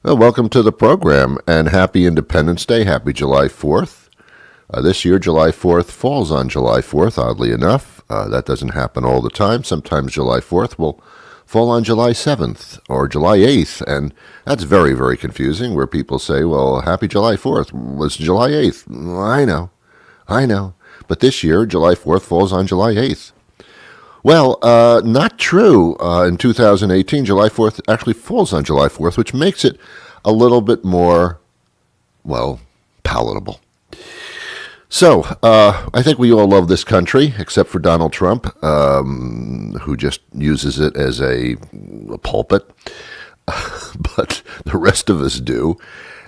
Well, welcome to the program and happy Independence Day. Happy July 4th. This year, July 4th falls on July 4th, oddly enough. That doesn't happen all the time. Sometimes July 4th will fall on July 7th or July 8th, and that's very, very confusing where people say, well, happy July 4th. Was July 8th? I know. But this year, July 4th falls on July 8th. Well, not true. In 2018, July 4th actually falls on July 4th, which makes it a little bit more, well, palatable. So, I think we all love this country, except for Donald Trump, who just uses it as a pulpit. But the rest of us do.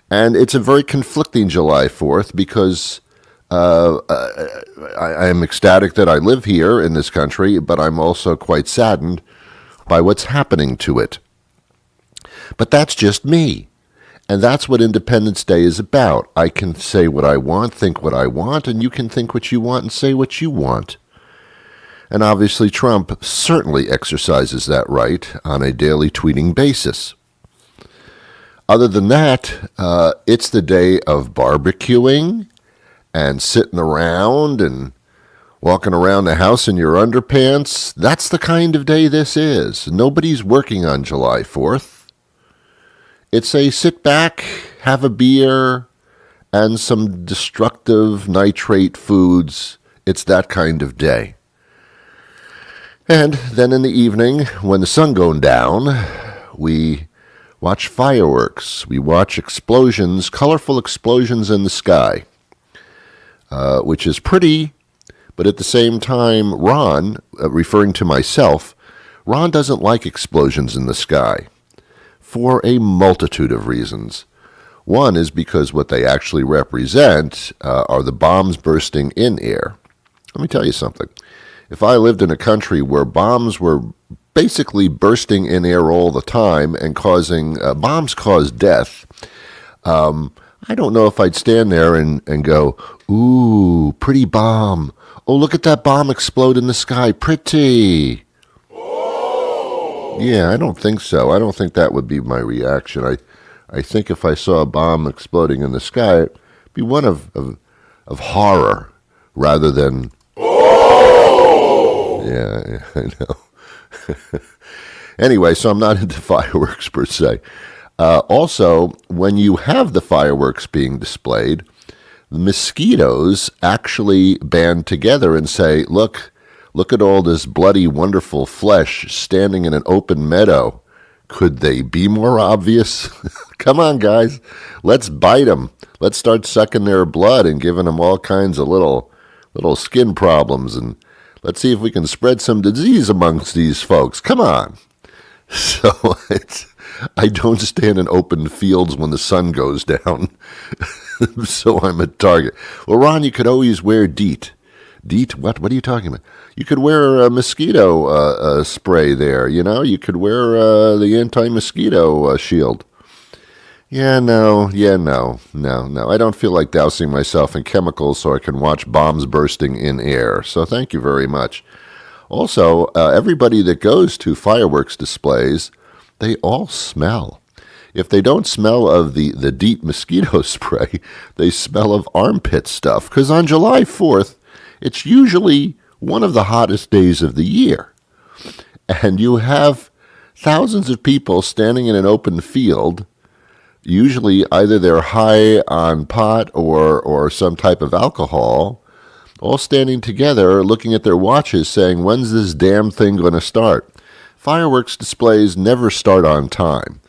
And it's a very conflicting July 4th because I am ecstatic that I live here in this country, but I'm also quite saddened by what's happening to it. But that's just me. And that's what Independence Day is about. I can say what I want, think what I want, and you can think what you want and say what you want. And obviously Trump certainly exercises that right on a daily tweeting basis. Other than that, it's the day of barbecuing and sitting around and walking around the house in your underpants. That's the kind of day this is. Nobody's working on July 4th. It's a sit back, have a beer, and some destructive nitrate foods. It's that kind of day. And then in the evening, when the sun goes down, we watch fireworks. We watch explosions, colorful explosions in the sky, which is pretty, but at the same time, Ron, referring to myself, Ron doesn't like explosions in the sky for a multitude of reasons. One is because what they actually represent are the bombs bursting in air. Let me tell you something. If I lived in a country where bombs were basically bursting in air all the time and causing, bombs cause death, I don't know if I'd stand there and go, ooh, pretty bomb. Oh, look at that bomb explode in the sky. Pretty. Yeah, I don't think so. I don't think that would be my reaction. I think if I saw a bomb exploding in the sky, it'd be one of horror rather than... Yeah, I know. Anyway, so I'm not into fireworks per se. Also, when you have the fireworks being displayed, the mosquitoes actually band together and say, look at all this bloody, wonderful flesh standing in an open meadow. Could they be more obvious? Come on, guys. Let's bite them. Let's start sucking their blood and giving them all kinds of little skin problems. And let's see if we can spread some disease amongst these folks. Come on. So I don't stand in open fields when the sun goes down. So I'm a target. Well, Ron, you could always wear DEET. DEET? What are you talking about? You could wear a mosquito spray there, you know? You could wear the anti-mosquito shield. No. I don't feel like dousing myself in chemicals so I can watch bombs bursting in air. So thank you very much. Also, everybody that goes to fireworks displays, they all smell. If they don't smell of the DEET mosquito spray, they smell of armpit stuff. Because on July 4th, it's usually one of the hottest days of the year. And you have thousands of people standing in an open field. Usually either they're high on pot or some type of alcohol, all standing together looking at their watches saying, when's this damn thing going to start? Fireworks displays never start on time.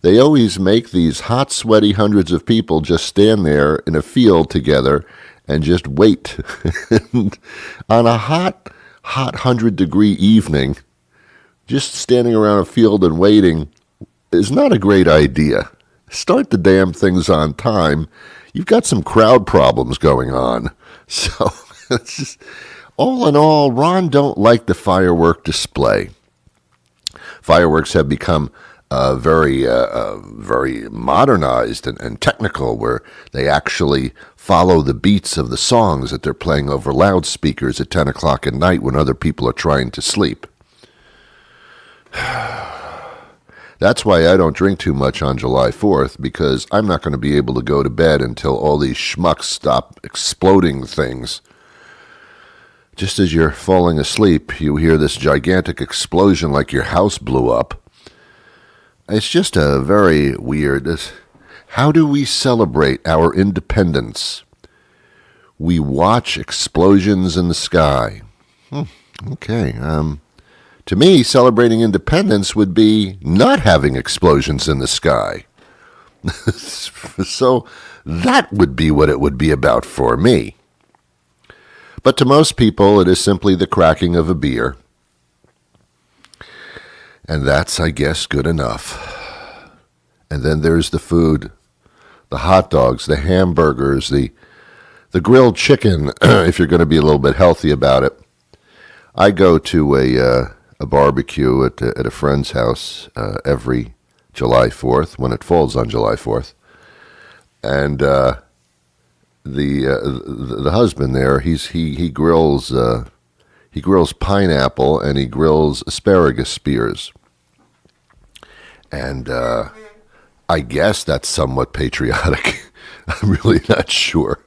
They always make these hot, sweaty hundreds of people just stand there in a field together and just wait. On a hot 100-degree evening, just standing around a field and waiting is not a great idea. Start the damn things on time. You've got some crowd problems going on. So, it's just, all in all, Ron don't like the firework display. Fireworks have become very modernized and technical, where they actually follow the beats of the songs that they're playing over loudspeakers at 10 o'clock at night when other people are trying to sleep. That's why I don't drink too much on July 4th, because I'm not going to be able to go to bed until all these schmucks stop exploding things. Just as you're falling asleep, you hear this gigantic explosion like your house blew up. It's just a very weird... How do we celebrate our independence? We watch explosions in the sky. Okay. To me, celebrating independence would be not having explosions in the sky. So that would be what it would be about for me. But to most people, it is simply the cracking of a beer. And that's, I guess, good enough. And then there's the food, the hot dogs, the hamburgers, the grilled chicken, if you're going to be a little bit healthy about it. I go to a barbecue at a friend's house every July 4th, when it falls on July 4th. And the husband there, he grills pineapple and he grills asparagus spears. And I guess that's somewhat patriotic. I'm really not sure.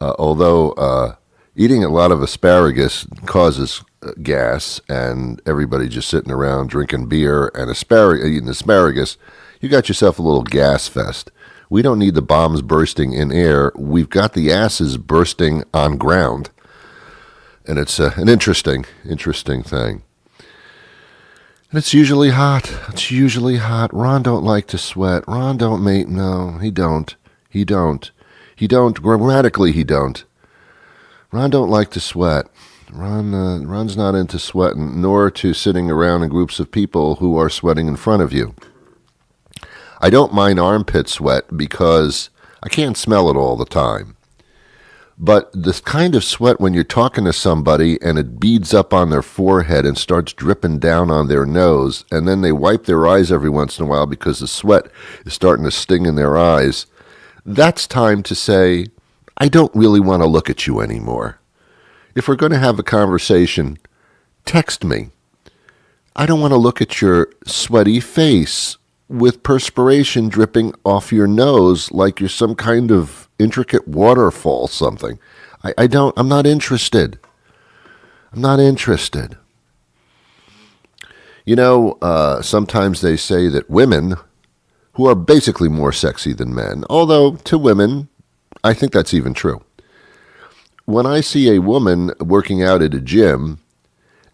Although eating a lot of asparagus causes gas, and everybody just sitting around drinking beer and eating asparagus, you got yourself a little gas fest. We don't need the bombs bursting in air. We've got the asses bursting on ground. And it's an interesting thing. And it's usually hot. Ron don't like to sweat. Ron don't mate. No, he don't. Grammatically, he don't. Ron don't like to sweat. Ron's not into sweating, nor to sitting around in groups of people who are sweating in front of you. I don't mind armpit sweat because I can't smell it all the time. But this kind of sweat when you're talking to somebody and it beads up on their forehead and starts dripping down on their nose, and then they wipe their eyes every once in a while because the sweat is starting to sting in their eyes, that's time to say, I don't really want to look at you anymore. If we're going to have a conversation, text me. I don't want to look at your sweaty face with perspiration dripping off your nose like you're some kind of intricate waterfall something. I'm not interested. You know, sometimes they say that women, who are basically more sexy than men, although to women, I think that's even true. When I see a woman working out at a gym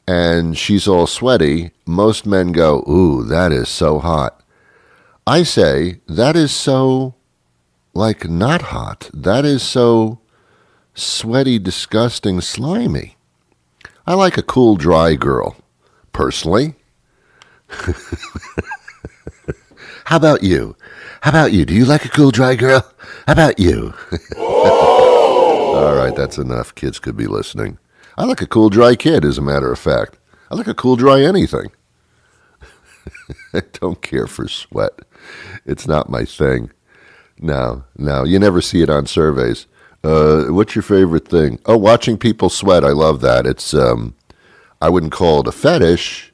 and she's all sweaty, most men go, ooh, that is so hot. I say, that is so, not hot. That is so sweaty, disgusting, slimy. I like a cool, dry girl, personally. How about you? Do you like a cool, dry girl? How about you? All right, that's enough. Kids could be listening. I like a cool, dry kid, as a matter of fact. I like a cool, dry anything. I don't care for sweat. It's not my thing. No, you never see it on surveys. What's your favorite thing? Oh, watching people sweat. I love that. It's I wouldn't call it a fetish,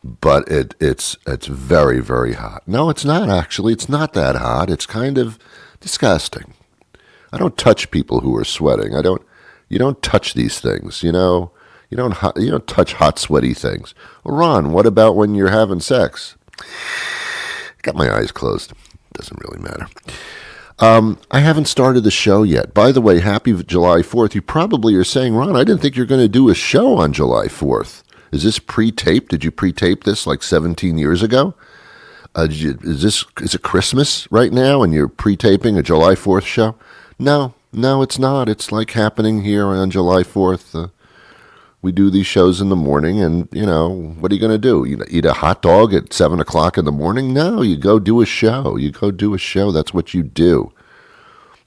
but it's very, very hot. No, it's not actually. It's not that hot. It's kind of disgusting. I don't touch people who are sweating. You don't touch these things, you know. You don't touch hot, sweaty things. Well, Ron, what about when you're having sex? Got my eyes closed. Doesn't really matter. I haven't started the show yet. By the way, happy July 4th. You probably are saying, Ron, I didn't think you were going to do a show on July 4th. Is this pre-taped? Did you pre-tape this like 17 years ago? Is it Christmas right now and you're pre-taping a July 4th show? No, it's not. It's like happening here on July 4th. We do these shows in the morning, and, you know, what are you going to do? You eat a hot dog at 7 o'clock in the morning? No, you go do a show. That's what you do.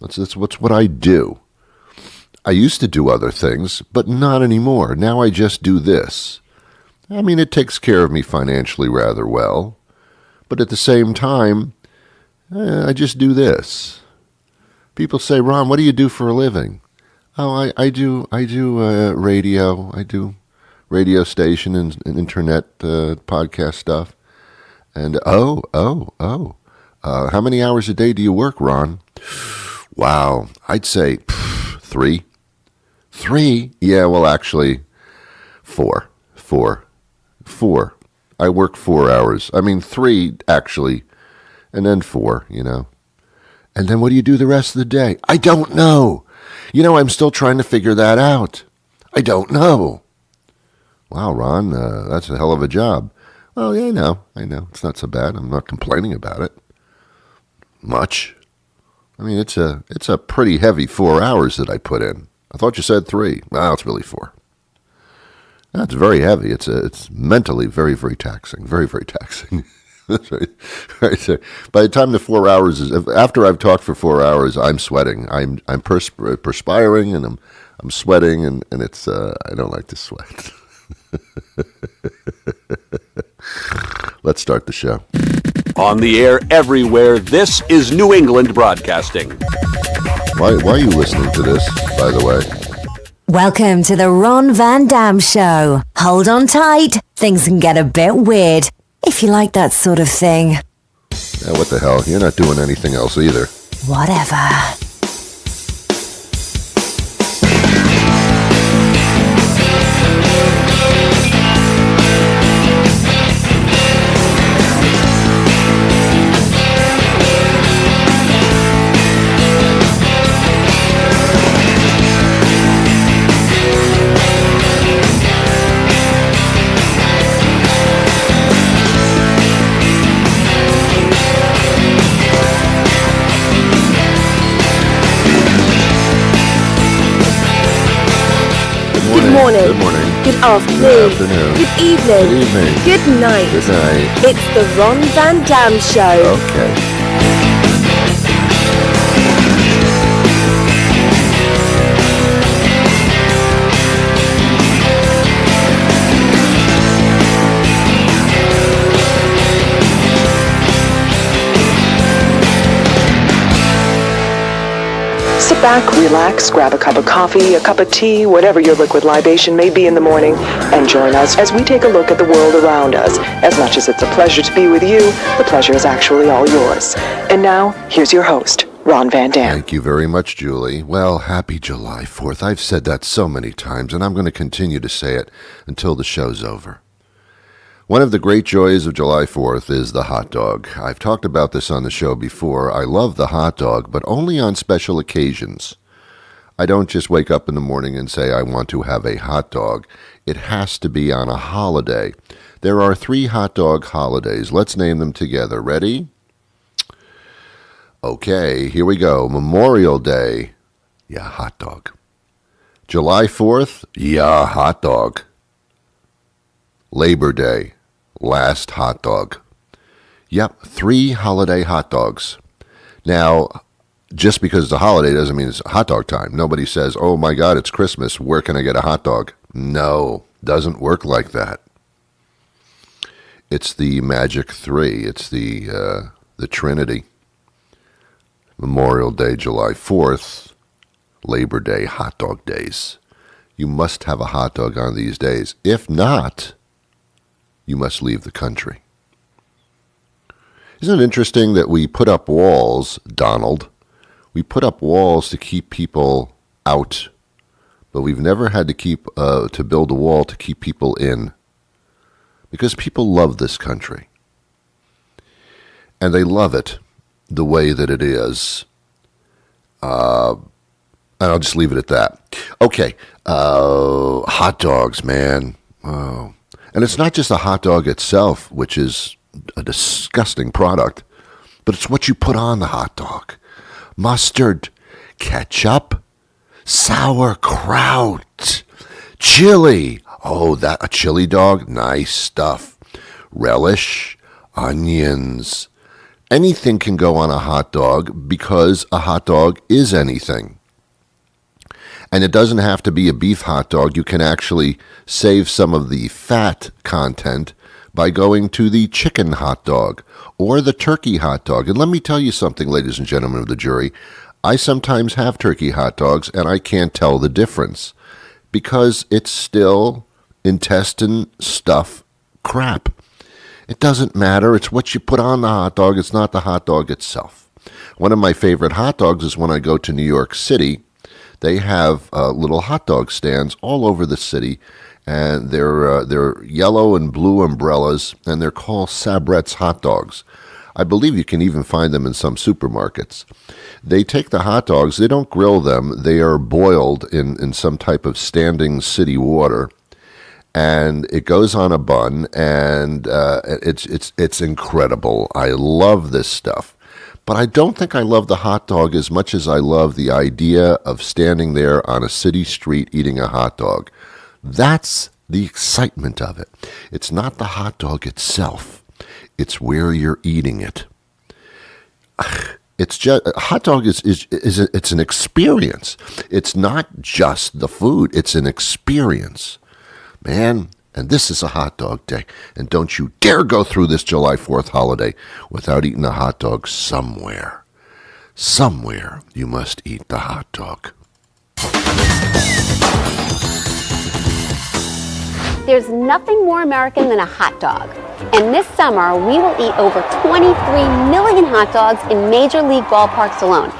That's what I do. I used to do other things, but not anymore. Now I just do this. I mean, it takes care of me financially rather well, but at the same time, I just do this. People say, Ron, what do you do for a living? Oh, I do radio. I do radio station and internet podcast stuff. And how many hours a day do you work, Ron? Wow, I'd say 3. 3? Yeah, well, actually, 4. 4. I work 4 hours. I mean, 3, actually, and then 4, And then what do you do the rest of the day? I don't know. I'm still trying to figure that out. I don't know. Wow, Ron, that's a hell of a job. Well, yeah, I know. It's not so bad. I'm not complaining about it much. I mean, it's a pretty heavy 4 hours that I put in. I thought you said 3. Well, it's really 4. That's very heavy. It's mentally very, very taxing. Very, very taxing. That's right. So by the time the 4 hours is, after I've talked for 4 hours, I'm sweating. I'm perspiring and I'm sweating and it's I don't like to sweat. Let's start the show. On the air everywhere, this is New England Broadcasting. Why are you listening to this, by the way? Welcome to the Ron Van Dam Show. Hold on tight. Things can get a bit weird, if you like that sort of thing. Yeah, what the hell? You're not doing anything else either. Whatever. Good morning. Good afternoon. Good afternoon. Good evening. Good evening. Good night. Good night. It's the Ron Van Dam Show. Okay. Sit back, relax, grab a cup of coffee, a cup of tea, whatever your liquid libation may be in the morning, and join us as we take a look at the world around us. As much as it's a pleasure to be with you, the pleasure is actually all yours. And now, here's your host, Ron Van Dam. Thank you very much, Julie. Well, happy July 4th. I've said that so many times, and I'm going to continue to say it until the show's over. One of the great joys of July 4th is the hot dog. I've talked about this on the show before. I love the hot dog, but only on special occasions. I don't just wake up in the morning and say I want to have a hot dog. It has to be on a holiday. There are 3 hot dog holidays. Let's name them together. Ready? Okay, here we go. Memorial Day. Yeah, hot dog. July 4th. Yeah, hot dog. Labor Day. Last hot dog. Yep, 3 holiday hot dogs. Now, just because it's a holiday doesn't mean it's hot dog time. Nobody says, oh my God, it's Christmas. Where can I get a hot dog? No, doesn't work like that. It's the magic 3. It's the Trinity. Memorial Day, July 4th, Labor Day, hot dog days. You must have a hot dog on these days. If not, you must leave the country. Isn't it interesting that we put up walls, Donald? We put up walls to keep people out, but we've never had to build a wall to keep people in, because people love this country, and they love it the way that it is. And I'll just leave it at that. Okay, hot dogs, man. Oh. And it's not just the hot dog itself, which is a disgusting product, but it's what you put on the hot dog. Mustard, ketchup, sauerkraut, chili. Oh, a chili dog? Nice stuff. Relish, onions. Anything can go on a hot dog because a hot dog is anything. And it doesn't have to be a beef hot dog. You can actually save some of the fat content by going to the chicken hot dog or the turkey hot dog. And let me tell you something, ladies and gentlemen of the jury. I sometimes have turkey hot dogs, and I can't tell the difference because it's still intestine stuff crap. It doesn't matter. It's what you put on the hot dog. It's not the hot dog itself. One of my favorite hot dogs is when I go to New York City. They have little hot dog stands all over the city, and they're yellow and blue umbrellas, and they're called Sabret's hot dogs. I believe you can even find them in some supermarkets. They take the hot dogs, they don't grill them, they are boiled in some type of standing city water, and it goes on a bun, and it's incredible. I love this stuff. But I don't think I love the hot dog as much as I love the idea of standing there on a city street eating a hot dog. That's the excitement of it. It's not the hot dog itself. It's where you're eating it. It's just a hot dog it's an experience. It's not just the food. It's an experience, man. And this is a hot dog day. And don't you dare go through this July 4th holiday without eating a hot dog somewhere. Somewhere you must eat the hot dog. There's nothing more American than a hot dog. And this summer, we will eat over 23 million hot dogs in Major League ballparks alone.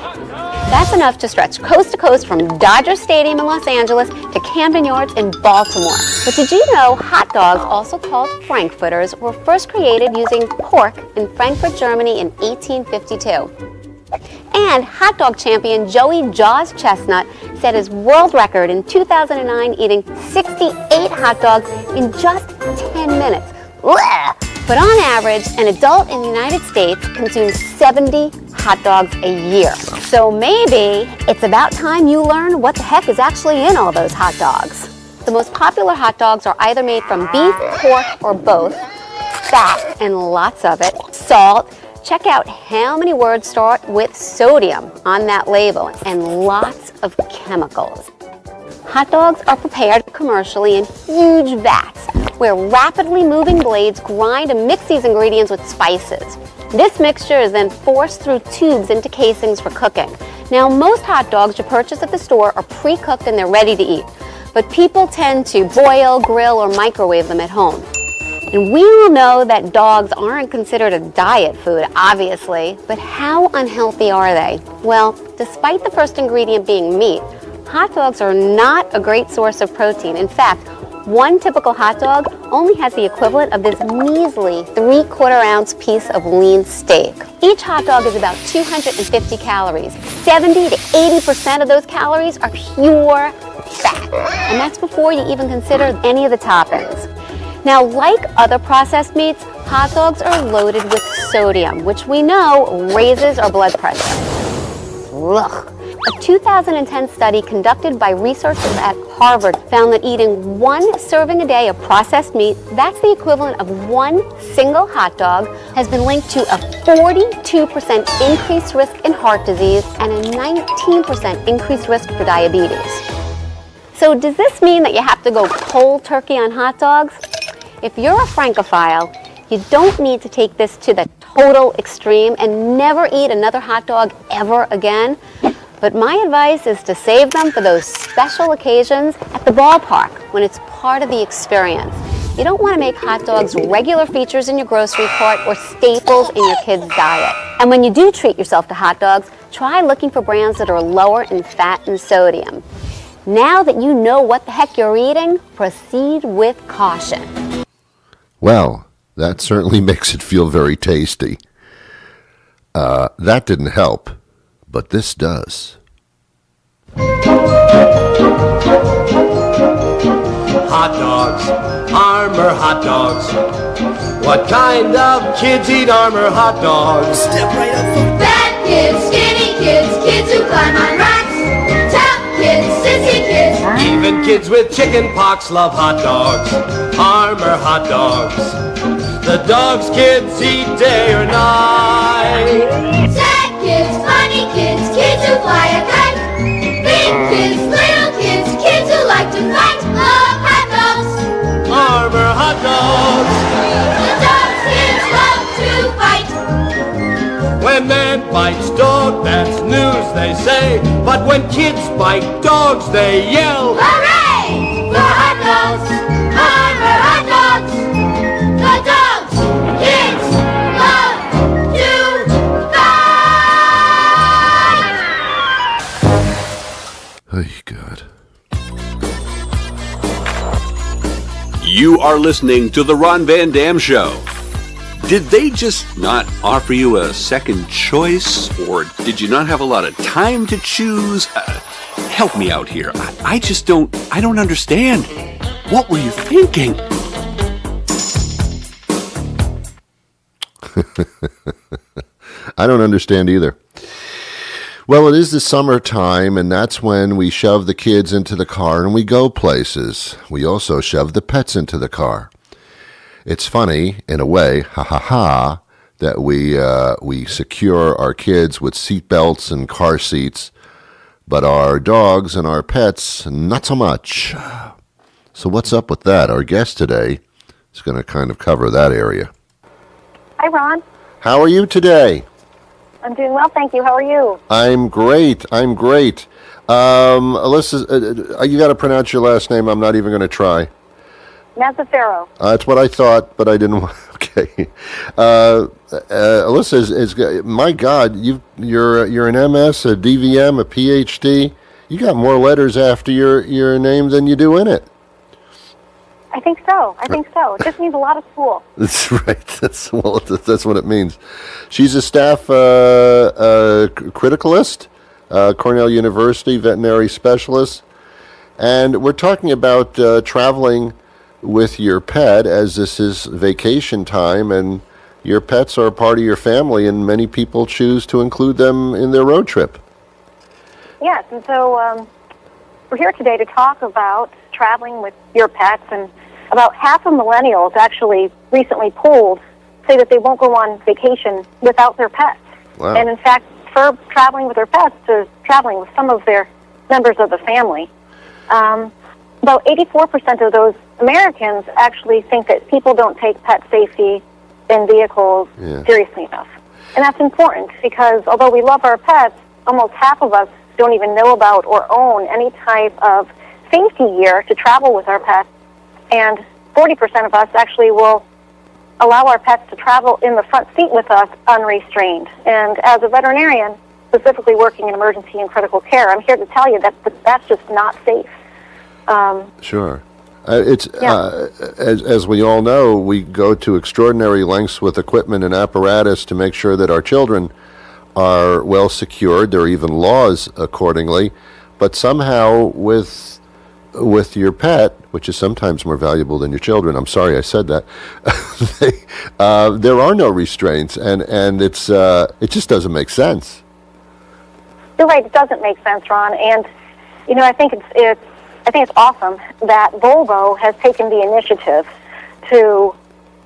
That's enough to stretch coast to coast from Dodger Stadium in Los Angeles to Camden Yards in Baltimore. But did you know hot dogs, also called Frankfurters, were first created using pork in Frankfurt, Germany in 1852? And hot dog champion Joey Jaws Chestnut set his world record in 2009 eating 68 hot dogs in just 10 minutes. Blech! But on average, an adult in the United States consumes 70 hot dogs a year. So maybe it's about time you learn what the heck is actually in all those hot dogs. The most popular hot dogs are either made from beef, pork, or both, fat, and lots of it, salt. Check out how many words start with sodium on that label, and lots of chemicals. Hot dogs are prepared commercially in huge vats where rapidly moving blades grind and mix these ingredients with spices. This mixture is then forced through tubes into casings for cooking. Now, most hot dogs you purchase at the store are pre-cooked and they're ready to eat, but people tend to boil, grill, or microwave them at home. And we all know that dogs aren't considered a diet food, obviously, but how unhealthy are they? Well, despite the first ingredient being meat, hot dogs are not a great source of protein. In fact, one typical hot dog only has the equivalent of this measly 3/4 ounce piece of lean steak. Each hot dog is about 250 calories. 70 to 80% of those calories are pure fat. And that's before you even consider any of the toppings. Now, like other processed meats, hot dogs are loaded with sodium, which we know raises our blood pressure. Ugh. A 2010 study conducted by researchers at Harvard found that eating one serving a day of processed meat, that's the equivalent of one single hot dog, has been linked to a 42% increased risk in heart disease and a 19% increased risk for diabetes. So does this mean that you have to go cold turkey on hot dogs? If you're a Francophile, you don't need to take this to the total extreme and never eat another hot dog ever again. But my advice is to save them for those special occasions at the ballpark when it's part of the experience. You don't want to make hot dogs regular features in your grocery cart or staples in your kids' diet. And when you do treat yourself to hot dogs, try looking for brands that are lower in fat and sodium. Now that you know what the heck you're eating, proceed with caution. Well, that certainly makes it feel very tasty. That didn't help, but this does. Hot dogs, Armour hot dogs. What kind of kids eat Armour hot dogs? Step right up for fat kids, skinny kids, kids who climb on rocks, tough kids, sissy kids. Even kids with chicken pox love hot dogs. Armour hot dogs. The dogs kids eat day or night. Sad kids, funny kids, kids who fly a kite. Big kids, little kids, kids who like to fight. Love hot dogs. Armour hot dogs. The dogs kids love to fight. When man bites dog, that's news they say. But when kids bite dogs, they yell, hooray! For hot dogs, Armour hot dogs. The dogs You are listening to The Ron Van Dam Show. Did they just not offer you a second choice, or did you not have a lot of time to choose? Help me out here. I don't understand. What were you thinking? I don't understand either. Well, it is the summertime, and that's when we shove the kids into the car and we go places. We also shove the pets into the car. It's funny, in a way, that we secure our kids with seat belts and car seats, but our dogs and our pets, not so much. So what's up with that? Our guest today is going to kind of cover that area. Hi, Ron. How are you today? I'm doing well, thank you. How are you? I'm great. Alyssa, you got to pronounce your last name. I'm not even going to try. Mazzaferro. That's what I thought, but I didn't want. Okay. Alyssa, is my God, you're an MS, a DVM, a PhD. You got more letters after your name than you do in it. I think so. It just means a lot of school. That's right. That's what it means. She's a staff criticalist, Cornell University veterinary specialist, and we're talking about traveling with your pet, as this is vacation time, and your pets are a part of your family, and many people choose to include them in their road trip. Yes, and so we're here today to talk about traveling with your pets, and about half of millennials actually recently polled say that they won't go on vacation without their pets. Wow. And in fact, prefer traveling with their pets to traveling with some of their members of the family. About 84% of those Americans actually think that people don't take pet safety in vehicles seriously enough. And that's important because although we love our pets, almost half of us don't even know about or own any type of safety gear to travel with our pets. And 40% of us actually will allow our pets to travel in the front seat with us unrestrained. And as a veterinarian, specifically working in emergency and critical care, I'm here to tell you that that's just not safe. Sure. As we all know, we go to extraordinary lengths with equipment and apparatus to make sure that our children are well secured. There are even laws accordingly. But somehow with your pet, which is sometimes more valuable than your children, I'm sorry I said that, there are no restraints, and it just doesn't make sense. You're right, it doesn't make sense, Ron. And, I think it's awesome that Volvo has taken the initiative to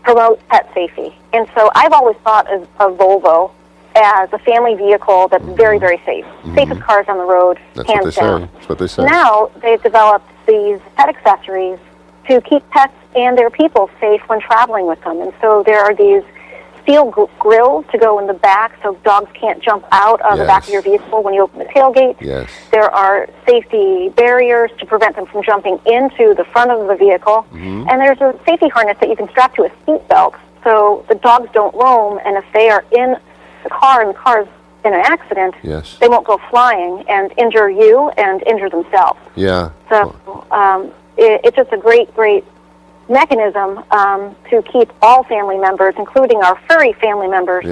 promote pet safety. And so I've always thought of Volvo as a family vehicle that's very, very safe. Safest cars on the road, hands down. That's what they say. Now they've developed these pet accessories to keep pets and their people safe when traveling with them. And so there are these steel grills to go in the back so dogs can't jump out of the back of your vehicle when you open the tailgate. Yes. There are safety barriers to prevent them from jumping into the front of the vehicle. And there's a safety harness that you can strap to a seat belt so the dogs don't roam, and if they are in the car and the car's in an accident, they won't go flying and injure you and injure themselves. Yeah. So it's just a great, great mechanism to keep all family members, including our furry family members,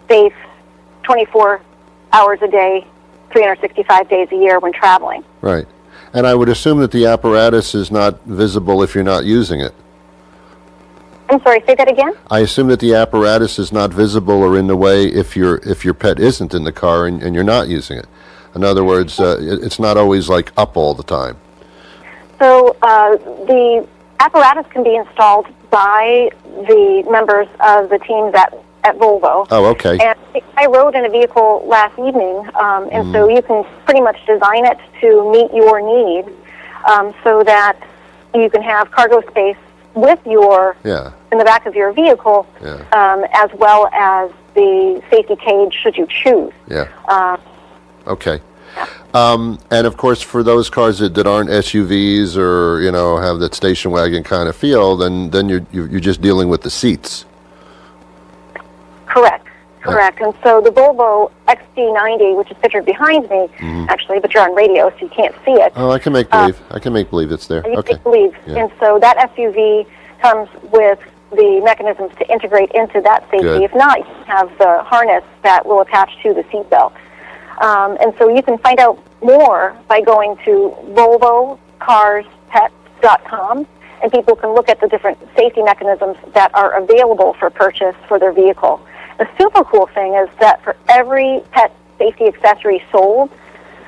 safe 24 hours a day, 365 days a year when traveling. Right. And I would assume that the apparatus is not visible if you're not using it. I'm sorry, say that again? I assume that the apparatus is not visible or in the way if your pet isn't in the car and you're not using it. In other words, it's not always like up all the time. So the apparatus can be installed by the members of the teams at Volvo. Oh, okay. And I rode in a vehicle last evening, and so you can pretty much design it to meet your needs so that you can have cargo space with your in the back of your vehicle, as well as the safety cage should you choose. Okay. And of course, for those cars that aren't SUVs or have that station wagon kind of feel, then you're just dealing with the seats. Correct. And so the Volvo XC90, which is pictured behind me, actually, but you're on radio, so you can't see it. Oh, I can make believe. I can make believe it's there. You okay. make believe. And so that SUV comes with the mechanisms to integrate into that safety. Good. If not, you have the harness that will attach to the seatbelt. And so you can find out more by going to volvocarspets.com, and people can look at the different safety mechanisms that are available for purchase for their vehicle. The super cool thing is that for every pet safety accessory sold,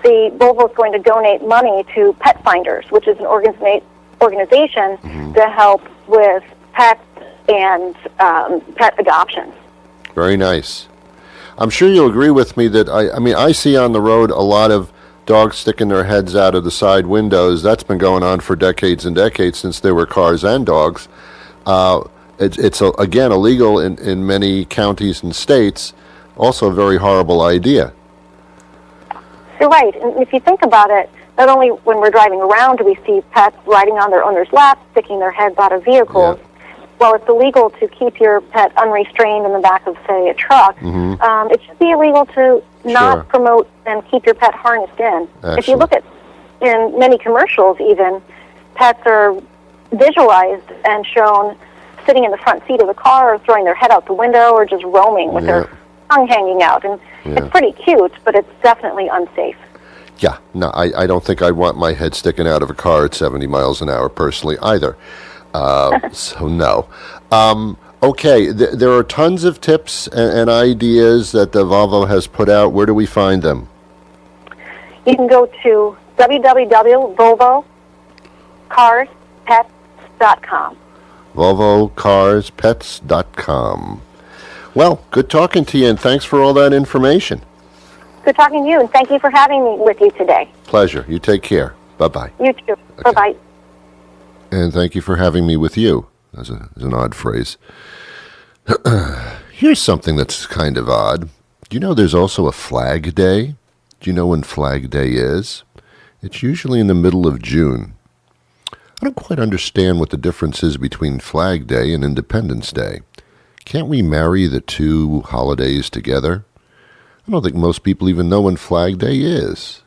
the Volvo is going to donate money to Pet Finders, which is an organization to help with pets and pet adoptions. Very nice. I'm sure you'll agree with me that I see on the road a lot of dogs sticking their heads out of the side windows. That's been going on for decades and decades since there were cars and dogs. It's again illegal in many counties and states. Also a very horrible idea. You're right. And if you think about it, not only when we're driving around do we see pets riding on their owner's lap, sticking their heads out of vehicles. Yeah. Well, it's illegal to keep your pet unrestrained in the back of, say, a truck. It should be illegal to not promote and keep your pet harnessed in. Excellent. If you look at, in many commercials even, pets are visualized and shown sitting in the front seat of the car or throwing their head out the window or just roaming with their tongue hanging out. And it's pretty cute, but it's definitely unsafe. Yeah, no, I don't think I'd want my head sticking out of a car at 70 miles an hour personally either. So no. Okay, there are tons of tips and ideas that the Volvo has put out. Where do we find them? You can go to www.volvocarspets.com. VolvoCarsPets.com. Well, good talking to you, and thanks for all that information. Good talking to you, and thank you for having me with you today. Pleasure. You take care. Bye-bye. You too. Bye-bye. And thank you for having me with you. That's an odd phrase. Here's something that's kind of odd. Do you know there's also a Flag Day? Do you know when Flag Day is? It's usually in the middle of June. I don't quite understand what the difference is between Flag Day and Independence Day. Can't we marry the two holidays together? I don't think most people even know when Flag Day is.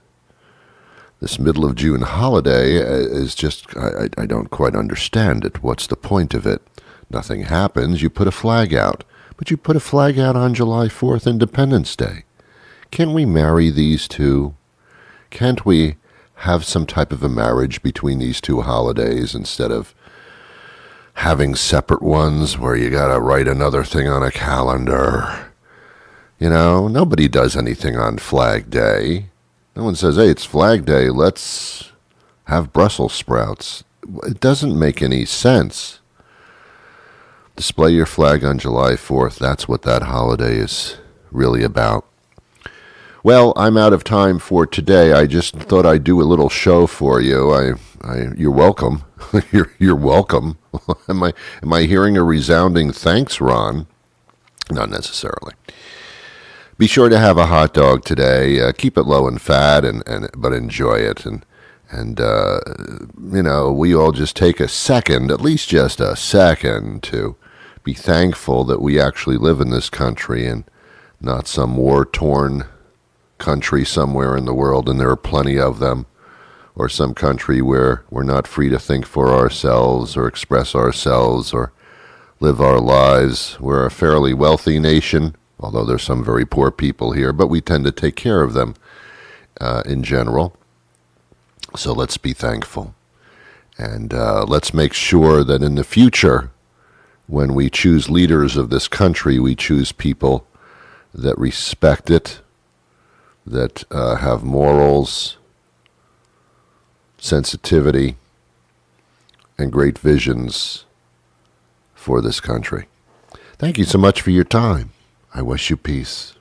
This middle of June holiday is just, I don't quite understand it. What's the point of it? Nothing happens. You put a flag out. But you put a flag out on July 4th, Independence Day. Can't we marry these two? Can't we have some type of a marriage between these two holidays instead of having separate ones where you got to write another thing on a calendar? You know, nobody does anything on Flag Day. No one says, hey, it's Flag Day, let's have Brussels sprouts. It doesn't make any sense. Display your flag on July 4th. That's what that holiday is really about. Well, I'm out of time for today. I just thought I'd do a little show for you. You're welcome. You're welcome. Am I hearing a resounding thanks, Ron? Not necessarily. Be sure to have a hot dog today. Keep it low and fat, but enjoy it. And you know, we all just take a second, at least just a second, to be thankful that we actually live in this country and not some war-torn country somewhere in the world, and there are plenty of them, or some country where we're not free to think for ourselves or express ourselves or live our lives. We're a fairly wealthy nation, although there's some very poor people here, but we tend to take care of them in general. So let's be thankful. And let's make sure that in the future, when we choose leaders of this country, we choose people that respect it, that have morals, sensitivity, and great visions for this country. Thank you so much for your time. I wish you peace.